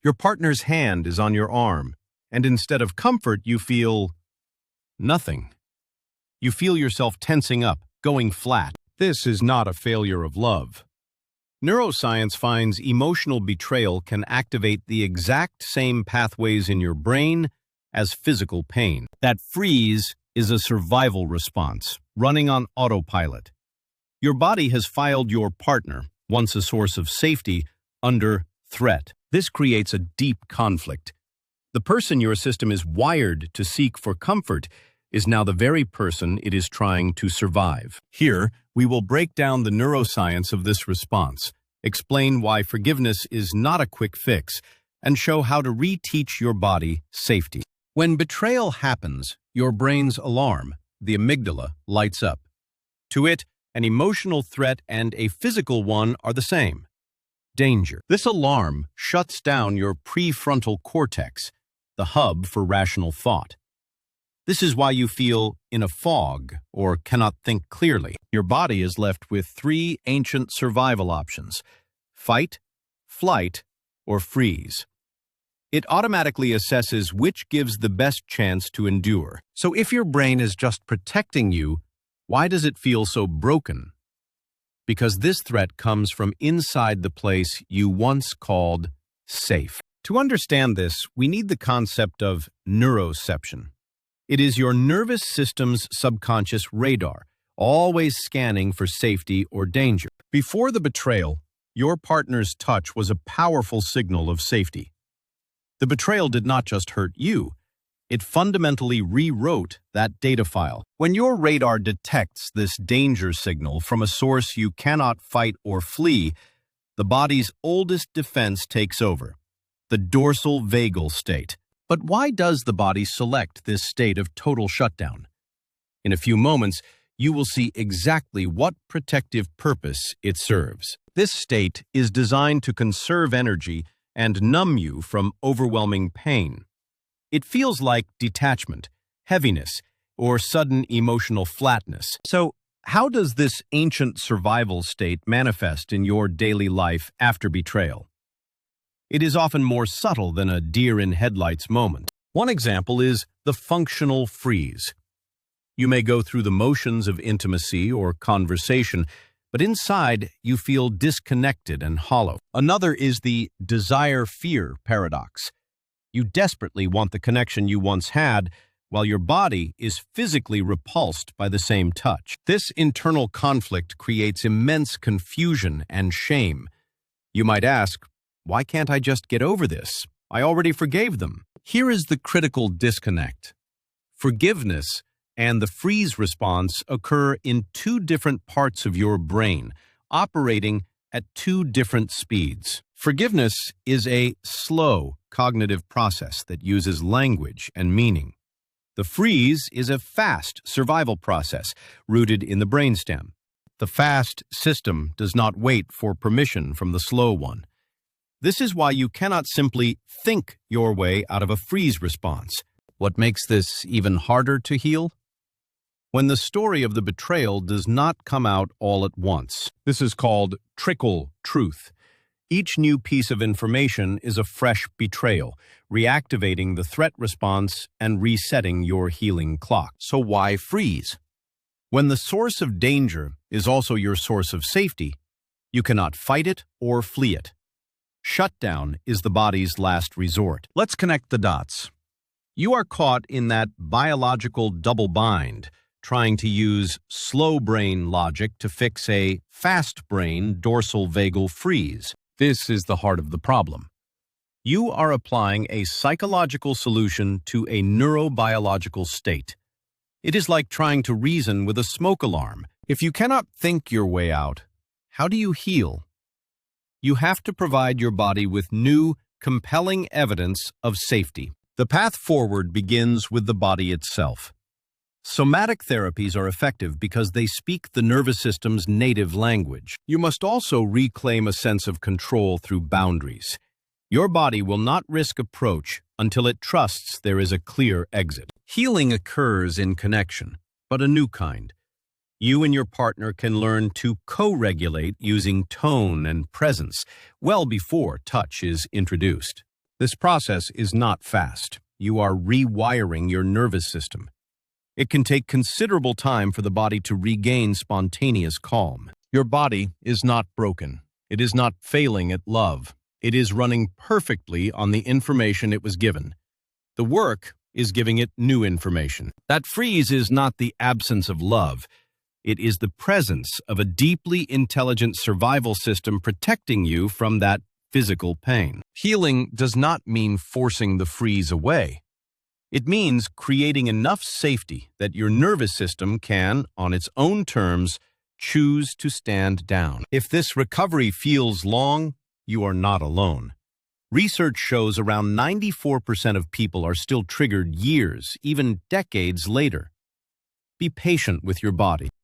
Your partner's hand is on your arm, and instead of comfort, you feel nothing. You feel yourself tensing up, going flat. This is not a failure of love. Neuroscience finds emotional betrayal can activate the exact same pathways in your brain as physical pain. That freeze is a survival response, running on autopilot. Your body has filed your partner, once a source of safety, under threat. This creates a deep conflict. The person your system is wired to seek for comfort is now the very person it is trying to survive. Here, we will break down the neuroscience of this response, explain why forgiveness is not a quick fix, and show how to reteach your body safety. When betrayal happens, your brain's alarm, the amygdala, lights up. To it, an emotional threat and a physical one are the same. Danger. This alarm shuts down your prefrontal cortex, the hub for rational thought. This is why you feel in a fog or cannot think clearly. Your body is left with three ancient survival options: fight, flight, or freeze. It automatically assesses which gives the best chance to endure. So if your brain is just protecting you, why does it feel so broken? Because this threat comes from inside the place you once called safe. To understand this, we need the concept of neuroception. It is your nervous system's subconscious radar, always scanning for safety or danger. Before the betrayal, your partner's touch was a powerful signal of safety. The betrayal did not just hurt you, it fundamentally rewrote that data file. When your radar detects this danger signal from a source you cannot fight or flee, the body's oldest defense takes over, the dorsal vagal state. But why does the body select this state of total shutdown? In a few moments, you will see exactly what protective purpose it serves. This state is designed to conserve energy and numb you from overwhelming pain. It feels like detachment, heaviness, or sudden emotional flatness. So, how does this ancient survival state manifest in your daily life after betrayal? It is often more subtle than a deer-in-headlights moment. One example is the functional freeze. You may go through the motions of intimacy or conversation, but inside you feel disconnected and hollow. Another is the desire-fear paradox. You desperately want the connection you once had, while your body is physically repulsed by the same touch. This internal conflict creates immense confusion and shame. You might ask, why can't I just get over this? I already forgave them. Here is the critical disconnect. Forgiveness and the freeze response occur in two different parts of your brain, operating at two different speeds. Forgiveness is a slow cognitive process that uses language and meaning. The freeze is a fast survival process rooted in the brainstem. The fast system does not wait for permission from the slow one. This is why you cannot simply think your way out of a freeze response. What makes this even harder to heal? When the story of the betrayal does not come out all at once. This is called trickle truth. Each new piece of information is a fresh betrayal, reactivating the threat response and resetting your healing clock. So why freeze? When the source of danger is also your source of safety, you cannot fight it or flee it. Shutdown is the body's last resort. Let's connect the dots. You are caught in that biological double bind, trying to use slow brain logic to fix a fast brain dorsal vagal freeze. This is the heart of the problem. You are applying a psychological solution to a neurobiological state. It is like trying to reason with a smoke alarm. If you cannot think your way out, how do you heal? You have to provide your body with new, compelling evidence of safety. The path forward begins with the body itself. Somatic therapies are effective because they speak the nervous system's native language. You must also reclaim a sense of control through boundaries. Your body will not risk approach until it trusts there is a clear exit. Healing occurs in connection, but a new kind. You and your partner can learn to co-regulate using tone and presence well before touch is introduced. This process is not fast. You are rewiring your nervous system. It can take considerable time for the body to regain spontaneous calm. Your body is not broken. It is not failing at love. It is running perfectly on the information it was given. The work is giving it new information. That freeze is not the absence of love. It is the presence of a deeply intelligent survival system protecting you from that physical pain. Healing does not mean forcing the freeze away. It means creating enough safety that your nervous system can, on its own terms, choose to stand down. If this recovery feels long, you are not alone. Research shows around 94% of people are still triggered years, even decades later. Be patient with your body.